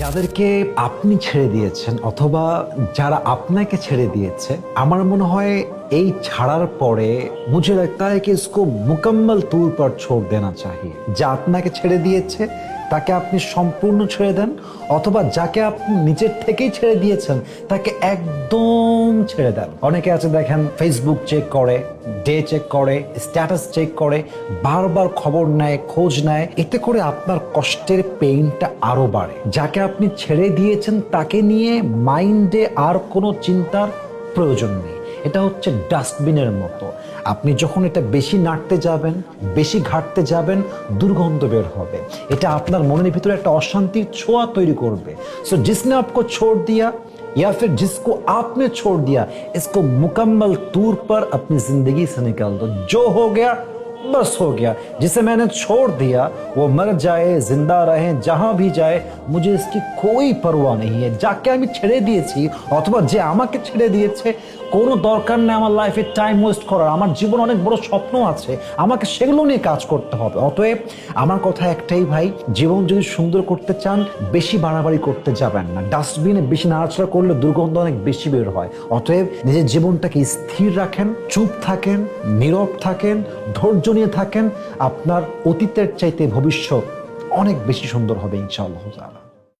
যাদেরকে আপনি ছেড়ে দিয়েছেন অথবা যারা আপনাকে ছেড়ে দিয়েছে, আমার মনে হয় এই ছাড়ার পরে মুঝে लगता है कि इसको मुकम्मल तौर पर छोड़ देना चाहिए। যা আপনাকে ছেড়ে দিয়েছে তাকে আপনি সম্পূর্ণ ছেড়ে দেন, অথবা যাকে আপনি নিজের থেকেই ছেড়ে দিয়েছেন তাকে একদম ছেড়ে দেন। অনেকে আছে দেখেন ফেসবুক চেক করে, ডে চেক করে, স্ট্যাটাস চেক করে, বারবার খবর নেয়, খোঁজ নেয়। এতে করে আপনার কষ্টের পেইনটা আরো বাড়ে। যাকে আপনি ছেড়ে দিয়েছেন তাকে নিয়ে মাইন্ডে আর কোনো চিন্তার প্রয়োজন নেই। এটা হচ্ছে ডাস্টবিনের মতো। আপনি যখন এটা বেশি নাড়তে যাবেন, বেশি ঘাটতে যাবেন, দুর্গন্ধ বের হবে। এটা আপনার মনের ভিতরে একটা অশান্তির ছোঁয়া তৈরি করবে। সো जिसने आपको छोड़ दिया या फिर जिसको आपने छोड़ दिया, इसको मुकम्मल तौर पर अपनी जिंदगी से निकाल दो। जो हो गया बस हो गया। जिसे मैंने छोड़ दिया वो मर जाए, जिंदा रहे, जहां भी जाए, मुझे इसकी कोई परवाह नहीं है। যাকে আমি ছেড়ে দিয়েছি অথবা যে আমাকে ছেড়ে দিয়েছে, কোনো দরকার নেই আমার লাইফে টাইম ওয়েস্ট করার। আমার জীবন অনেক বড় স্বপ্ন আছে, আমাকে সেগুলো নিয়ে কাজ করতে হবে। অতএব আমার কথা একটাই ভাই, জীবন যদি সুন্দর করতে চান বেশি বাড়াবাড়ি করতে যাবেন না। ডাস্টবিনে বেশি নাড়াচাড়া করলে দুর্গন্ধ অনেক বেশি বের হয়। অতএব নিজের জীবনটাকে স্থির রাখেন, চুপ থাকেন, নীরব থাকেন, ধৈর্য নিয়ে থাকেন। আপনার অতীতের চাইতে ভবিষ্যৎ অনেক বেশি সুন্দর হবে ইনশাআল্লাহ।